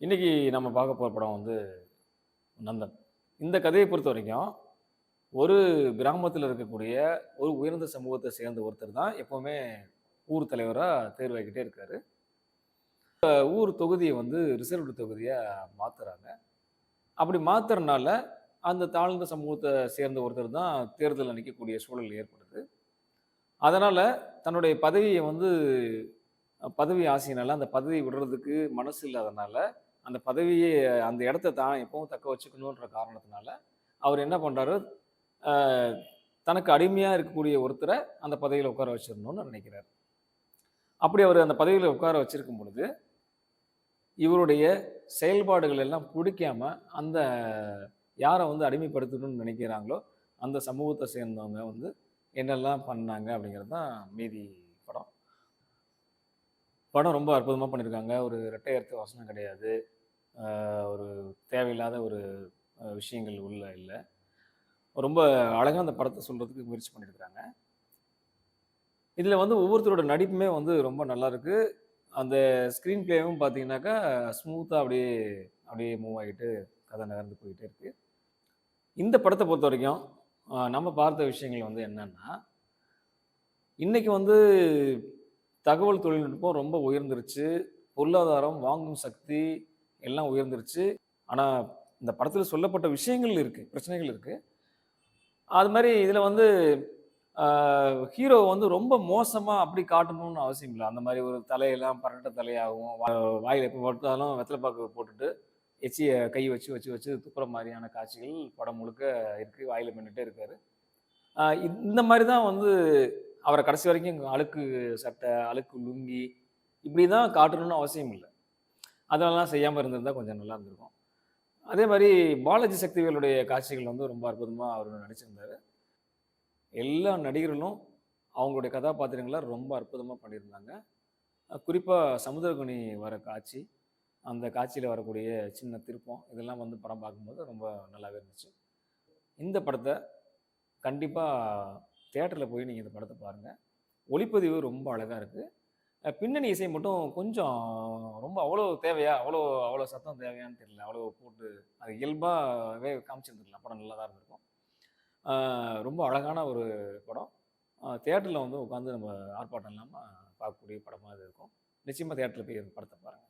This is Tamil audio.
இன்னைக்கு நம்ம பார்க்க போற படம் வந்து நந்தன். இந்த கதையை பொறுத்தவரைக்கும், ஒரு கிராமத்தில இருக்கக்கூடிய ஒரு உயர்ந்த சமூகத்த சேர்ந்த ஒருத்தர் தான் எப்பவுமே ஊர் தலைவரா தேர்வாகிக்கிட்டே இருக்காரு. ஊர் தொகுதிய வந்து ரிசர்வ்டு தொகுதியா மாத்துறாங்க. அப்படி மாத்துறனால, அந்த தாழ்ந்த சமூகத்த சேர்ந்த ஒருத்தர் தான் தேர்தல்ல நிக்கக்கூடிய சூழல் ஏற்படுது. அதனால தன்னுடைய பதவிய வந்து பதவி ஆசையினால அந்த பதவிய விடுறதுக்கு மனசு இல்லாதனால, அந்த பதவிய அந்த இடத்த தான் எப்பவும் தக்க வச்சுக்கணுன்ற காரணத்தினால, அவர் என்ன பண்றாரு, அ தனக்கு அடிமையா இருக்கக்கூடிய ஒருத்தர அந்த பதவியில உட்கார வச்சிரணும்னு நினைக்கிறாரு. அப்படி அவரு அந்த பதவியில உட்கார வச்சிருக்கும் பொழுது, இவருடைய செயல்பாடுகள் எல்லாம் புடிக்காம, அந்த யார வந்து அடிமைப்படுத்தணும்னு நினைக்கிறாங்களோ, அந்த சமூகத்த சேர்ந்தவங்க வந்து என்னெல்லாம் பண்ணாங்க அப்படிங்கிறது தான் மீதி படம். படம் ரொம்ப அற்புதமா பண்ணியிருக்காங்க. ஒரு இரட்டை அர்த்த வசனம் கிடையாது. ஒரு தேவையில்லாத ஒரு விஷயங்கள் உள்ள இல்ல. ரொம்ப அழகா அந்த படத்த சொல்றதுக்கு முயற்சி பண்ணியிருக்காங்க. இதுல வந்து ஒவ்வொருத்தரோட நடிப்புமே வந்து ரொம்ப நல்லாருக்கு. அந்த ஸ்க்ரீன் ப்ளேவும் பார்த்தீங்கன்னாக்கா, ஸ்மூத்தா அப்படியே அப்படியே மூவ் ஆகிட்டு கதை நகர்ந்து போயிட்டே இருக்கு. இந்த படத்த பொறுத்தவரைக்கும், நம்ம பார்த்த விஷயங்கள் வந்து என்னன்னா, இன்னைக்கு வந்து தகவல் தொழில்நுட்பம் ரொம்ப உயர்ந்துருச்சு. பொருளாதாரம், வாங்கும் சக்தி எல்லாம் உயர்ந்துருச்சு. ஆனா, இந்த படத்துல சொல்லப்பட்ட விஷயங்கள் இருக்கு. பிரச்சனைகள் இருக்கு. அது மாரி இதுல வந்து ஆ ஹீரோ வந்து ரொம்ப மோசமா அப்படி காட்டணும்னு அவசியம் இல்ல. அந்த மாரி ஒரு தலையெல்லாம் பரட்ட தலையாவும், வாயில எப்ப பார்த்தாலும் வெத்தல பாக்கு போட்டுட்டு, எச்சிய கை வச்சு வச்சு வச்சு துப்புற மாரியான காட்சிகள் படம் முழுக்க இருக்கு. வாயில மென்னுட்டே இருக்காரு. இந்த மாரி தான் வந்து அவர கடைசி வரைக்கும் அழுக்கு சட்டை, அழுக்கு லுங்கி இப்படி தான் காட்டணும்னு அவசியம் இல்ல. அதெல்லாம் செய்யாம இருந்திருந்தா கொஞ்சம் நல்லா இருந்திருக்கும். அதே மாரி பாலாஜி சக்திவேலுடைய காட்சிகள் வந்து ரொம்ப அற்புதமா அவரு நடிச்சிருந்தாரு. எல்லா நடிகர்களும் அவங்களுடைய கதாபாத்திரங்கள ரொம்ப அற்புதமா பண்ணியிருந்தாங்க. குறிப்பா சமுத்திரக்கனி வர காட்சி, அந்த காட்சியில வரக்கூடிய சின்ன திருப்பம், இதெல்லாம் வந்து படம் பார்க்கும்போது ரொம்ப நல்லாவே இருந்துச்சு. இந்த படத்த கண்டிப்பா தியேட்டர்ல போய் நீங்க இந்த படத்த பாருங்க. ஒளிப்பதிவு ரொம்ப அழகா இருக்கு. பின்னணி இசை மட்டும் கொஞ்சம் ரொம்ப அவ்வளோ தேவையா? அவ்வளோ அவ்வளோ சத்தம் தேவையான்னு தெரியல. அவ்வளோ போட்டு அது இயல்பாவே காமிச்சிருந்துருக்கலாம். படம் நல்லா தான் இருந்திருக்கும். ஆ ரொம்ப அழகான ஒரு படம். தியேட்டர்ல வந்து உட்காந்து நம்ம ஆர்ப்பாட்டம் இல்லாம பார்க்கக்கூடிய படமா இது இருக்கும். நிச்சயமா தியேட்டர்ல போய் இந்த படத்த பாருங்க.